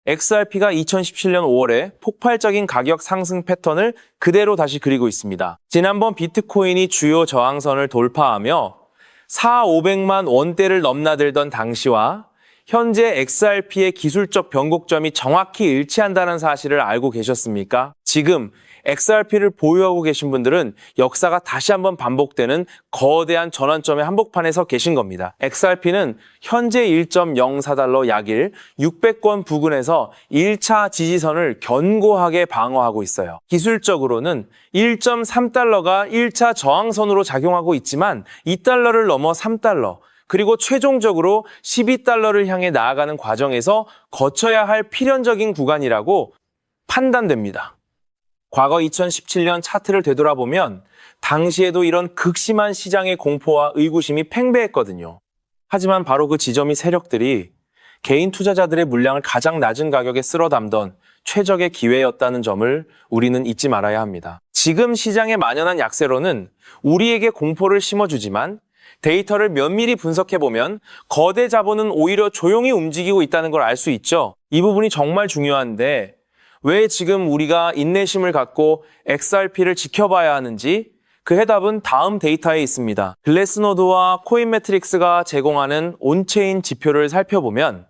XRP가 2017년 5월에 폭발적인 가격 상승 패턴을 그대로 다시 그리고 있습니다. 지난번 비트코인이 주요 저항선을 돌파하며 4,500만 원대를 넘나들던 당시와 현재 XRP의 기술적 변곡점이 정확히 일치한다는 사실을 알고 계셨습니까? 지금 XRP를 보유하고 계신 분들은 역사가 다시 한번 반복되는 거대한 전환점의 한복판에 서 계신 겁니다. XRP는 현재 1.04달러 약일 600권 부근에서 1차 지지선을 견고하게 방어하고 있어요. 기술적으로는 1.3달러가 1차 저항선으로 작용하고 있지만 2달러를 넘어 3달러, 그리고 최종적으로 12달러를 향해 나아가는 과정에서 거쳐야 할 필연적인 구간이라고 판단됩니다. 과거 2017년 차트를 되돌아보면 당시에도 이런 극심한 시장의 공포와 의구심이 팽배했거든요. 하지만 바로 그 지점이 세력들이 개인 투자자들의 물량을 가장 낮은 가격에 쓸어 담던 최적의 기회였다는 점을 우리는 잊지 말아야 합니다. 지금 시장에 만연한 약세로는 우리에게 공포를 심어주지만 데이터를 면밀히 분석해보면 거대 자본은 오히려 조용히 움직이고 있다는 걸 알 수 있죠. 이 부분이 정말 중요한데 왜 지금 우리가 인내심을 갖고 XRP를 지켜봐야 하는지 그 해답은 다음 데이터에 있습니다. 글래스노드와 코인매트릭스가 제공하는 온체인 지표를 살펴보면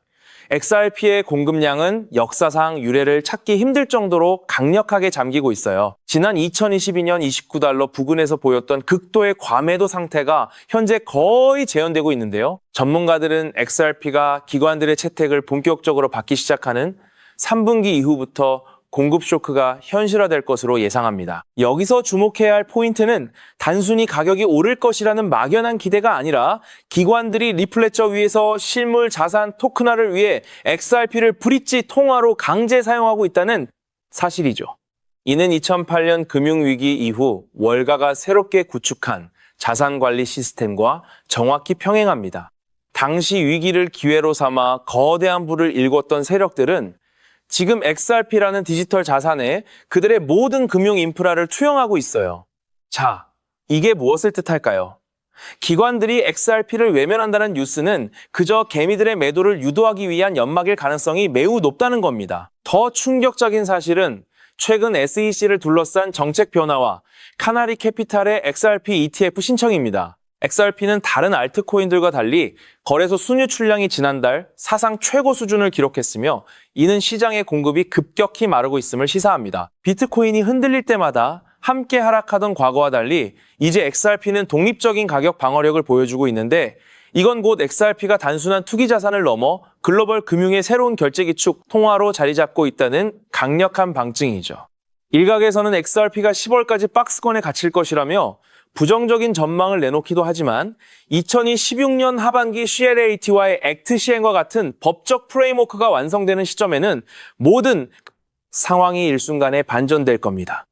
XRP의 공급량은 역사상 유례를 찾기 힘들 정도로 강력하게 잠기고 있어요. 지난 2022년 29달러 부근에서 보였던 극도의 과매도 상태가 현재 거의 재현되고 있는데요. 전문가들은 XRP가 기관들의 채택을 본격적으로 받기 시작하는 3분기 이후부터 공급 쇼크가 현실화될 것으로 예상합니다. 여기서 주목해야 할 포인트는 단순히 가격이 오를 것이라는 막연한 기대가 아니라 기관들이 리플레저 위에서 실물 자산 토큰화를 위해 XRP를 브릿지 통화로 강제 사용하고 있다는 사실이죠. 이는 2008년 금융위기 이후 월가가 새롭게 구축한 자산관리 시스템과 정확히 평행합니다. 당시 위기를 기회로 삼아 거대한 부를 일궜던 세력들은 지금 XRP라는 디지털 자산에 그들의 모든 금융 인프라를 투영하고 있어요. 자, 이게 무엇을 뜻할까요? 기관들이 XRP를 외면한다는 뉴스는 그저 개미들의 매도를 유도하기 위한 연막일 가능성이 매우 높다는 겁니다. 더 충격적인 사실은 최근 SEC를 둘러싼 정책 변화와 카나리 캐피탈의 XRP ETF 신청입니다. XRP는 다른 알트코인들과 달리 거래소 순유 출량이 지난달 사상 최고 수준을 기록했으며 이는 시장의 공급이 급격히 마르고 있음을 시사합니다. 비트코인이 흔들릴 때마다 함께 하락하던 과거와 달리 이제 XRP는 독립적인 가격 방어력을 보여주고 있는데 이건 곧 XRP가 단순한 투기 자산을 넘어 글로벌 금융의 새로운 결제기축 통화로 자리 잡고 있다는 강력한 방증이죠. 일각에서는 XRP가 10월까지 박스권에 갇힐 것이라며 부정적인 전망을 내놓기도 하지만 2016년 하반기 CLAT와의 액트 시행과 같은 법적 프레임워크가 완성되는 시점에는 모든 상황이 일순간에 반전될 겁니다.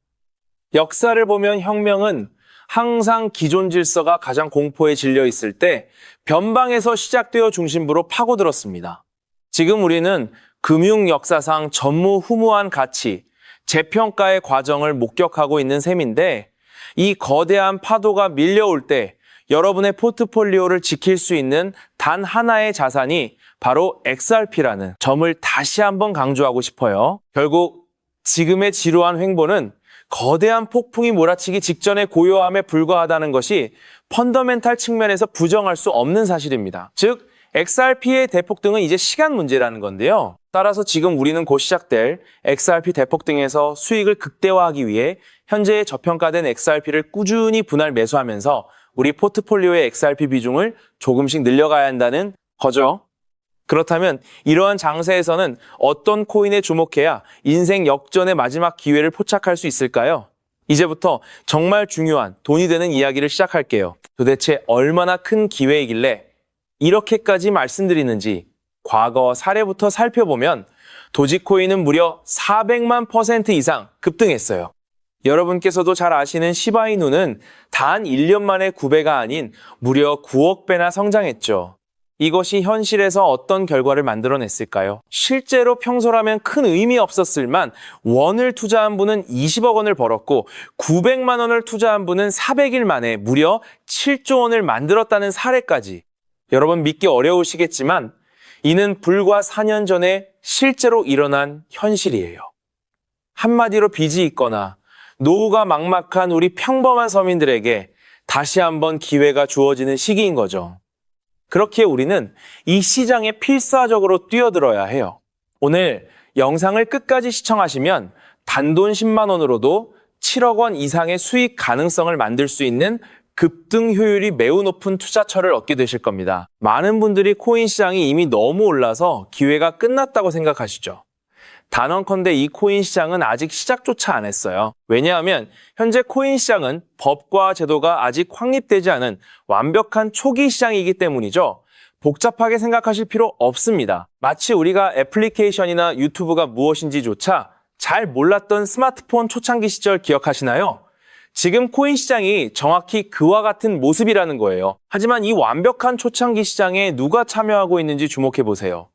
역사를 보면 혁명은 항상 기존 질서가 가장 공포에 질려 있을 때 변방에서 시작되어 중심부로 파고들었습니다. 지금 우리는 금융 역사상 전무후무한 가치, 재평가의 과정을 목격하고 있는 셈인데 이 거대한 파도가 밀려올 때 여러분의 포트폴리오를 지킬 수 있는 단 하나의 자산이 바로 XRP라는 점을 다시 한번 강조하고 싶어요. 결국 지금의 지루한 횡보는 거대한 폭풍이 몰아치기 직전의 고요함에 불과하다는 것이 펀더멘탈 측면에서 부정할 수 없는 사실입니다. 즉, XRP의 대폭등은 이제 시간 문제라는 건데요. 따라서 지금 우리는 곧 시작될 XRP 대폭등에서 수익을 극대화하기 위해 현재 저평가된 XRP를 꾸준히 분할 매수하면서 우리 포트폴리오의 XRP 비중을 조금씩 늘려가야 한다는 거죠. 그렇다면 이러한 장세에서는 어떤 코인에 주목해야 인생 역전의 마지막 기회를 포착할 수 있을까요? 이제부터 정말 중요한 돈이 되는 이야기를 시작할게요. 도대체 얼마나 큰 기회이길래 이렇게까지 말씀드리는지 과거 사례부터 살펴보면 도지코인은 무려 400만 % 이상 급등했어요. 여러분께서도 잘 아시는 시바이누는 단 1년 만에 9배가 아닌 무려 9억 배나 성장했죠. 이것이 현실에서 어떤 결과를 만들어냈을까요? 실제로 평소라면 큰 의미 없었을만 원을 투자한 분은 20억 원을 벌었고 900만 원을 투자한 분은 400일 만에 무려 7조 원을 만들었다는 사례까지. 여러분 믿기 어려우시겠지만 이는 불과 4년 전에 실제로 일어난 현실이에요. 한마디로 빚이 있거나 노후가 막막한 우리 평범한 서민들에게 다시 한번 기회가 주어지는 시기인 거죠. 그렇기에 우리는 이 시장에 필사적으로 뛰어들어야 해요. 오늘 영상을 끝까지 시청하시면 단돈 10만 원으로도 7억 원 이상의 수익 가능성을 만들 수 있는 급등 효율이 매우 높은 투자처를 얻게 되실 겁니다. 많은 분들이 코인 시장이 이미 너무 올라서 기회가 끝났다고 생각하시죠. 단언컨대 이 코인 시장은 아직 시작조차 안 했어요. 왜냐하면 현재 코인 시장은 법과 제도가 아직 확립되지 않은 완벽한 초기 시장이기 때문이죠. 복잡하게 생각하실 필요 없습니다. 마치 우리가 애플리케이션이나 유튜브가 무엇인지조차 잘 몰랐던 스마트폰 초창기 시절 기억하시나요? 지금 코인 시장이 정확히 그와 같은 모습이라는 거예요. 하지만 이 완벽한 초창기 시장에 누가 참여하고 있는지 주목해 보세요.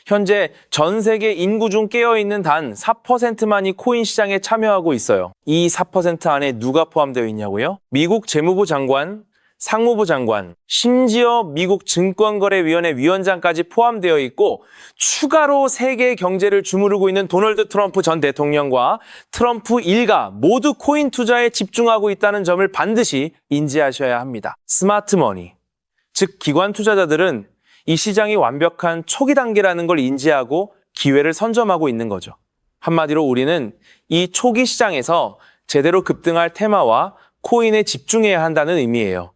현재 전 세계 인구 중 깨어있는 단 4%만이 코인 시장에 참여하고 있어요. 이 4% 안에 누가 포함되어 있냐고요? 미국 재무부 장관, 상무부 장관, 심지어 미국 증권거래위원회 위원장까지 포함되어 있고 추가로 세계 경제를 주무르고 있는 도널드 트럼프 전 대통령과 트럼프 일가 모두 코인 투자에 집중하고 있다는 점을 반드시 인지하셔야 합니다. 스마트머니, 즉 기관 투자자들은 이 시장이 완벽한 초기 단계라는 걸 인지하고 기회를 선점하고 있는 거죠. 한마디로 우리는 이 초기 시장에서 제대로 급등할 테마와 코인에 집중해야 한다는 의미예요.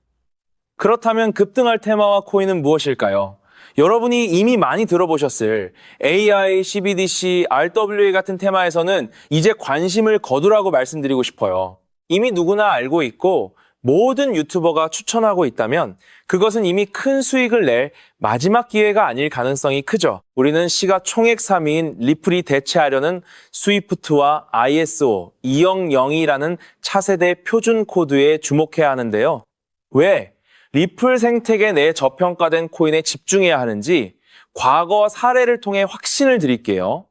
그렇다면 급등할 테마와 코인은 무엇일까요? 여러분이 이미 많이 들어보셨을 AI, CBDC, RWA 같은 테마에서는 이제 관심을 거두라고 말씀드리고 싶어요. 이미 누구나 알고 있고 모든 유튜버가 추천하고 있다면 그것은 이미 큰 수익을 낼 마지막 기회가 아닐 가능성이 크죠. 우리는 시가총액 3위인 리플이 대체하려는 스위프트와 ISO 200이라는 차세대 표준 코드에 주목해야 하는데요. 왜 리플 생태계 내 저평가된 코인에 집중해야 하는지 과거 사례를 통해 확신을 드릴게요.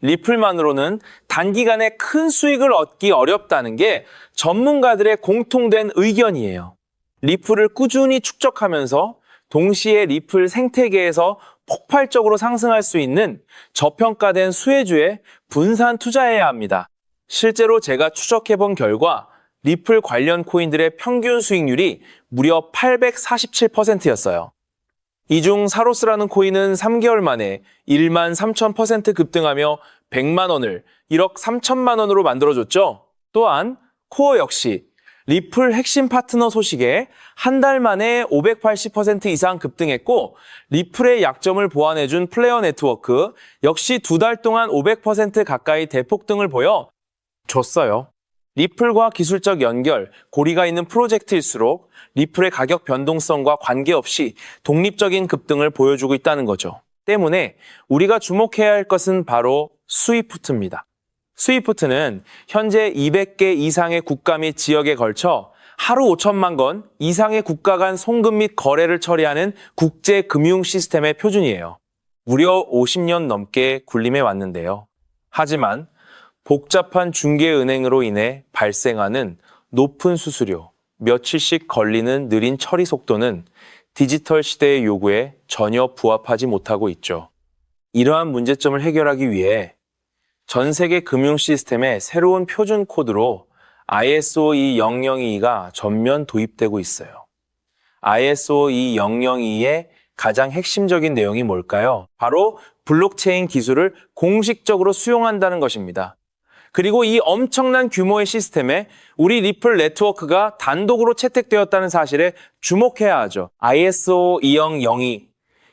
리플만으로는 단기간에 큰 수익을 얻기 어렵다는 게 전문가들의 공통된 의견이에요. 리플을 꾸준히 축적하면서 동시에 리플 생태계에서 폭발적으로 상승할 수 있는 저평가된 수혜주에 분산 투자해야 합니다. 실제로 제가 추적해본 결과 리플 관련 코인들의 평균 수익률이 무려 847%였어요. 이 중 사로스라는 코인은 3개월 만에 13,000% 급등하며 100만 원을 1억 3천만 원으로 만들어줬죠. 또한 코어 역시 리플 핵심 파트너 소식에 한 달 만에 580% 이상 급등했고 리플의 약점을 보완해준 플레이어 네트워크 역시 2달 동안 500% 가까이 대폭등을 보여 줬어요. 리플과 기술적 연결, 고리가 있는 프로젝트일수록 리플의 가격 변동성과 관계없이 독립적인 급등을 보여주고 있다는 거죠. 때문에 우리가 주목해야 할 것은 바로 스위프트입니다. 스위프트는 현재 200개 이상의 국가 및 지역에 걸쳐 하루 5천만 건 이상의 국가 간 송금 및 거래를 처리하는 국제 금융 시스템의 표준이에요. 무려 50년 넘게 군림해 왔는데요. 하지만 복잡한 중개은행으로 인해 발생하는 높은 수수료, 며칠씩 걸리는 느린 처리 속도는 디지털 시대의 요구에 전혀 부합하지 못하고 있죠. 이러한 문제점을 해결하기 위해 전 세계 금융 시스템의 새로운 표준 코드로 ISO 20022가 전면 도입되고 있어요. ISO 20022의 가장 핵심적인 내용이 뭘까요? 바로 블록체인 기술을 공식적으로 수용한다는 것입니다. 그리고 이 엄청난 규모의 시스템에 우리 리플 네트워크가 단독으로 채택되었다는 사실에 주목해야 하죠. ISO 20002,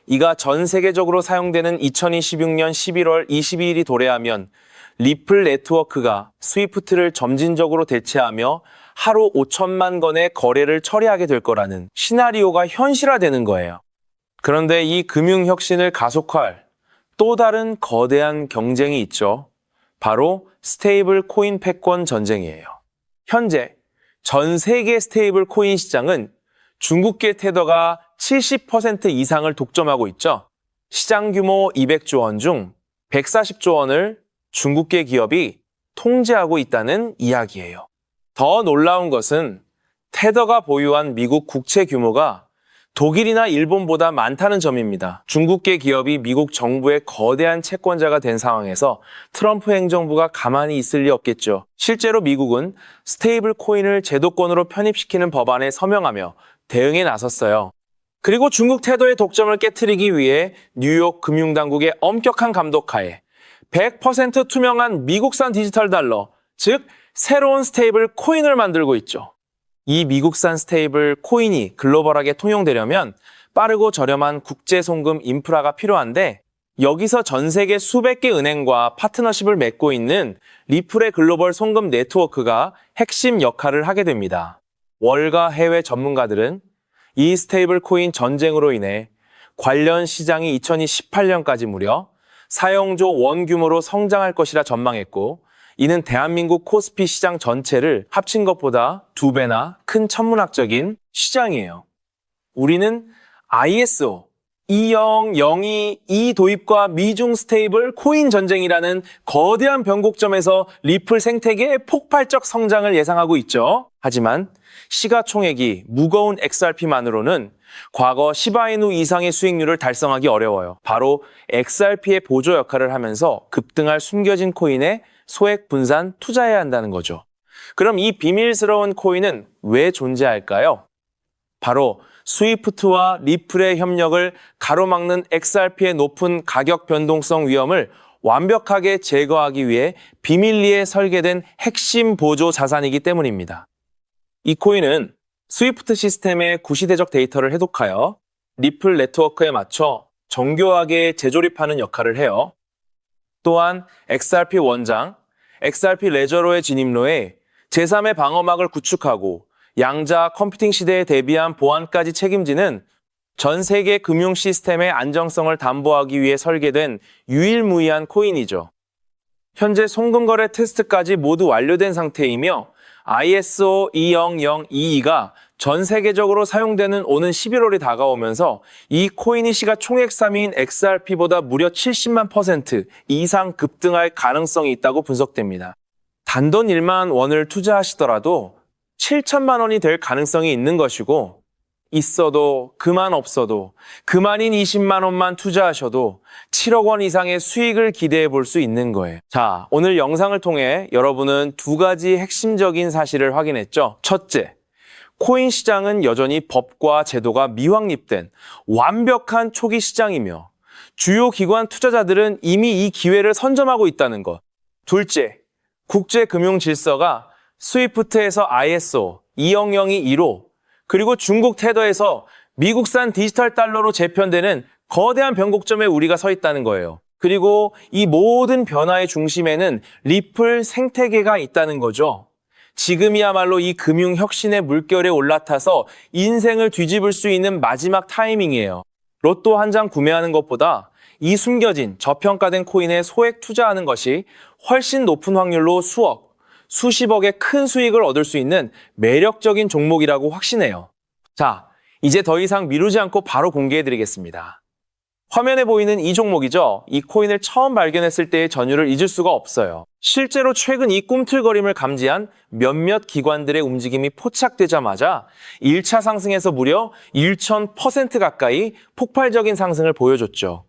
이가 전 세계적으로 사용되는 2026년 11월 22일이 도래하면 리플 네트워크가 스위프트를 점진적으로 대체하며 하루 5천만 건의 거래를 처리하게 될 거라는 시나리오가 현실화되는 거예요. 그런데 이 금융 혁신을 가속화할 또 다른 거대한 경쟁이 있죠. 바로 스테이블 코인 패권 전쟁이에요. 현재 전 세계 스테이블 코인 시장은 중국계 테더가 70% 이상을 독점하고 있죠. 시장 규모 200조 원 중 140조 원을 중국계 기업이 통제하고 있다는 이야기예요. 더 놀라운 것은 테더가 보유한 미국 국채 규모가 독일이나 일본보다 많다는 점입니다. 중국계 기업이 미국 정부의 거대한 채권자가 된 상황에서 트럼프 행정부가 가만히 있을 리 없겠죠. 실제로 미국은 스테이블 코인을 제도권으로 편입시키는 법안에 서명하며 대응에 나섰어요. 그리고 중국 태도의 독점을 깨트리기 위해 뉴욕 금융당국의 엄격한 감독하에 100% 투명한 미국산 디지털 달러, 즉 새로운 스테이블 코인을 만들고 있죠. 이 미국산 스테이블 코인이 글로벌하게 통용되려면 빠르고 저렴한 국제 송금 인프라가 필요한데 여기서 전 세계 수백 개 은행과 파트너십을 맺고 있는 리플의 글로벌 송금 네트워크가 핵심 역할을 하게 됩니다. 월가 해외 전문가들은 이 스테이블 코인 전쟁으로 인해 관련 시장이 2018년까지 무려 4조 원 규모로 성장할 것이라 전망했고 이는 대한민국 코스피 시장 전체를 합친 것보다 2배나 큰 천문학적인 시장이에요. 우리는 ISO 20022 도입과 미중 스테이블 코인 전쟁이라는 거대한 변곡점에서 리플 생태계의 폭발적 성장을 예상하고 있죠. 하지만 시가총액이 무거운 XRP만으로는 과거 시바이누 이상의 수익률을 달성하기 어려워요. 바로 XRP의 보조 역할을 하면서 급등할 숨겨진 코인에 소액 분산 투자해야 한다는 거죠. 그럼 이 비밀스러운 코인은 왜 존재할까요? 바로 스위프트와 리플의 협력을 가로막는 XRP의 높은 가격 변동성 위험을 완벽하게 제거하기 위해 비밀리에 설계된 핵심 보조 자산이기 때문입니다. 이 코인은 스위프트 시스템의 구시대적 데이터를 해독하여 리플 네트워크에 맞춰 정교하게 재조립하는 역할을 해요. 또한 XRP 원장, XRP 레저로의 진입로에 제3의 방어막을 구축하고 양자 컴퓨팅 시대에 대비한 보안까지 책임지는 전 세계 금융 시스템의 안정성을 담보하기 위해 설계된 유일무이한 코인이죠. 현재 송금거래 테스트까지 모두 완료된 상태이며 ISO 20022가 전 세계적으로 사용되는 오는 11월이 다가오면서 이 코인이 시가총액 3위인 XRP보다 무려 70만 % 이상 급등할 가능성이 있다고 분석됩니다. 단돈 1만 원을 투자하시더라도 7천만 원이 될 가능성이 있는 것이고 있어도 그만 없어도 그만인 20만 원만 투자하셔도 7억 원 이상의 수익을 기대해 볼 수 있는 거예요. 자, 오늘 영상을 통해 여러분은 두 가지 핵심적인 사실을 확인했죠. 첫째, 코인 시장은 여전히 법과 제도가 미확립된 완벽한 초기 시장이며 주요 기관 투자자들은 이미 이 기회를 선점하고 있다는 것. 둘째, 국제 금융 질서가 스위프트에서 ISO 20022로 그리고 중국 테더에서 미국산 디지털 달러로 재편되는 거대한 변곡점에 우리가 서 있다는 거예요. 그리고 이 모든 변화의 중심에는 리플 생태계가 있다는 거죠. 지금이야말로 이 금융 혁신의 물결에 올라타서 인생을 뒤집을 수 있는 마지막 타이밍이에요. 로또 한 장 구매하는 것보다 이 숨겨진 저평가된 코인에 소액 투자하는 것이 훨씬 높은 확률로 수억, 수십억의 큰 수익을 얻을 수 있는 매력적인 종목이라고 확신해요. 자, 이제 더 이상 미루지 않고 바로 공개해드리겠습니다. 화면에 보이는 이 종목이죠. 이 코인을 처음 발견했을 때의 전율을 잊을 수가 없어요. 실제로 최근 이 꿈틀거림을 감지한 몇몇 기관들의 움직임이 포착되자마자 1차 상승에서 무려 1000% 가까이 폭발적인 상승을 보여줬죠.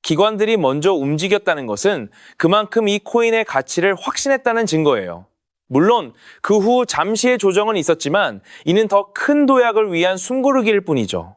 기관들이 먼저 움직였다는 것은 그만큼 이 코인의 가치를 확신했다는 증거예요. 물론 그 후 잠시의 조정은 있었지만 이는 더 큰 도약을 위한 숨고르기일 뿐이죠.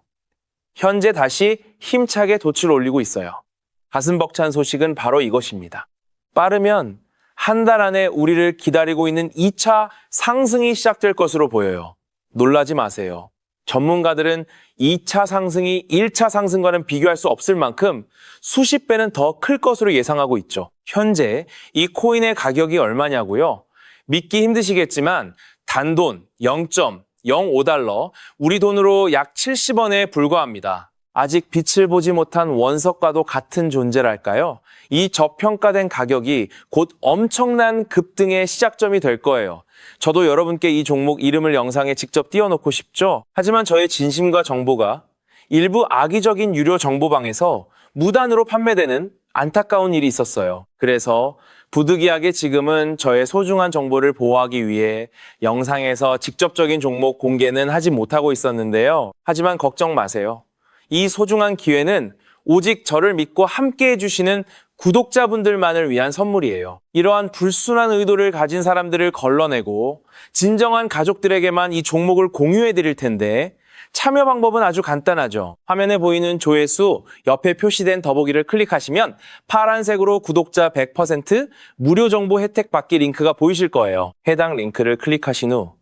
현재 다시 힘차게 돛을 올리고 있어요. 가슴 벅찬 소식은 바로 이것입니다. 빠르면 한 달 안에 우리를 기다리고 있는 2차 상승이 시작될 것으로 보여요. 놀라지 마세요. 전문가들은 2차 상승이 1차 상승과는 비교할 수 없을 만큼 수십 배는 더 클 것으로 예상하고 있죠. 현재 이 코인의 가격이 얼마냐고요? 믿기 힘드시겠지만 단돈 0.05달러, 우리 돈으로 약 70원에 불과합니다. 아직 빛을 보지 못한 원석과도 같은 존재랄까요? 이 저평가된 가격이 곧 엄청난 급등의 시작점이 될 거예요. 저도 여러분께 이 종목 이름을 영상에 직접 띄워놓고 싶죠? 하지만 저의 진심과 정보가 일부 악의적인 유료 정보방에서 무단으로 판매되는 안타까운 일이 있었어요. 그래서 부득이하게 지금은 저의 소중한 정보를 보호하기 위해 영상에서 직접적인 종목 공개는 하지 못하고 있었는데요. 하지만 걱정 마세요. 이 소중한 기회는 오직 저를 믿고 함께 해주시는 구독자분들만을 위한 선물이에요. 이러한 불순한 의도를 가진 사람들을 걸러내고 진정한 가족들에게만 이 종목을 공유해 드릴 텐데 참여 방법은 아주 간단하죠. 화면에 보이는 조회수 옆에 표시된 더보기를 클릭하시면 파란색으로 구독자 100% 무료 정보 혜택 받기 링크가 보이실 거예요. 해당 링크를 클릭하신 후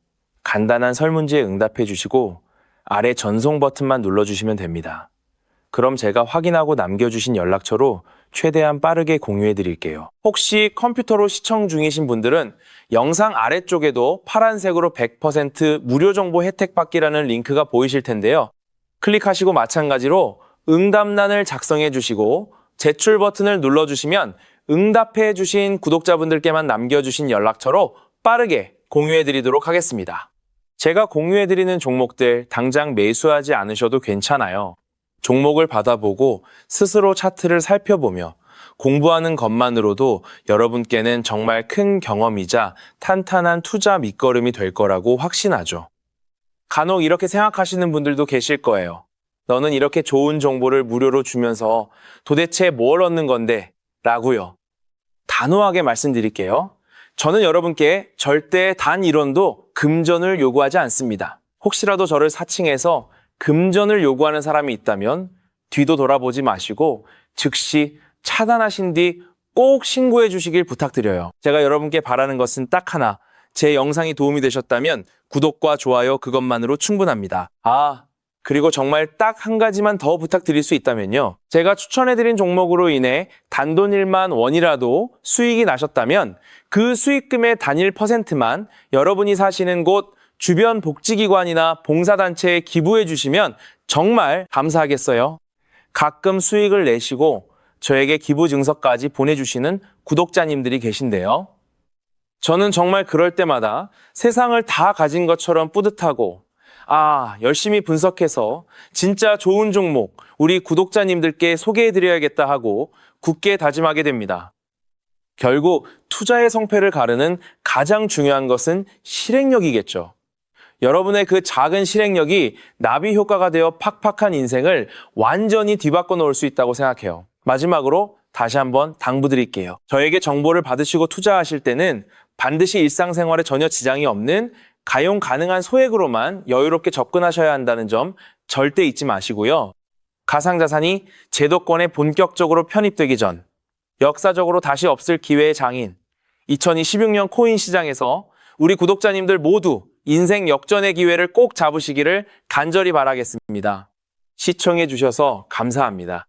간단한 설문지에 응답해 주시고 아래 전송 버튼만 눌러주시면 됩니다. 그럼 제가 확인하고 남겨주신 연락처로 최대한 빠르게 공유해 드릴게요. 혹시 컴퓨터로 시청 중이신 분들은 영상 아래쪽에도 파란색으로 100% 무료 정보 혜택 받기라는 링크가 보이실 텐데요. 클릭하시고 마찬가지로 응답란을 작성해 주시고 제출 버튼을 눌러주시면 응답해 주신 구독자분들께만 남겨주신 연락처로 빠르게 공유해 드리도록 하겠습니다. 제가 공유해 드리는 종목들 당장 매수하지 않으셔도 괜찮아요. 종목을 받아보고 스스로 차트를 살펴보며 공부하는 것만으로도 여러분께는 정말 큰 경험이자 탄탄한 투자 밑거름이 될 거라고 확신하죠. 간혹 이렇게 생각하시는 분들도 계실 거예요. 너는 이렇게 좋은 정보를 무료로 주면서 도대체 뭘 얻는 건데? 라고요. 단호하게 말씀드릴게요. 저는 여러분께 절대 단 1원도 금전을 요구하지 않습니다. 혹시라도 저를 사칭해서 금전을 요구하는 사람이 있다면 뒤도 돌아보지 마시고 즉시 차단하신 뒤 꼭 신고해 주시길 부탁드려요. 제가 여러분께 바라는 것은 딱 하나. 제 영상이 도움이 되셨다면 구독과 좋아요 그것만으로 충분합니다. 그리고 정말 딱 한 가지만 더 부탁드릴 수 있다면요. 제가 추천해드린 종목으로 인해 단돈 1만 원이라도 수익이 나셨다면 그 수익금의 단일 %만 여러분이 사시는 곳 주변 복지기관이나 봉사단체에 기부해 주시면 정말 감사하겠어요. 가끔 수익을 내시고 저에게 기부 증서까지 보내주시는 구독자님들이 계신데요. 저는 정말 그럴 때마다 세상을 다 가진 것처럼 뿌듯하고 열심히 분석해서 진짜 좋은 종목 우리 구독자님들께 소개해드려야겠다 하고 굳게 다짐하게 됩니다. 결국 투자의 성패를 가르는 가장 중요한 것은 실행력이겠죠. 여러분의 그 작은 실행력이 나비 효과가 되어 팍팍한 인생을 완전히 뒤바꿔 놓을 수 있다고 생각해요. 마지막으로 다시 한번 당부드릴게요. 저에게 정보를 받으시고 투자하실 때는 반드시 일상생활에 전혀 지장이 없는 가용 가능한 소액으로만 여유롭게 접근하셔야 한다는 점 절대 잊지 마시고요. 가상자산이 제도권에 본격적으로 편입되기 전 역사적으로 다시 없을 기회의 장인 2026년 코인 시장에서 우리 구독자님들 모두 인생 역전의 기회를 꼭 잡으시기를 간절히 바라겠습니다. 시청해 주셔서 감사합니다.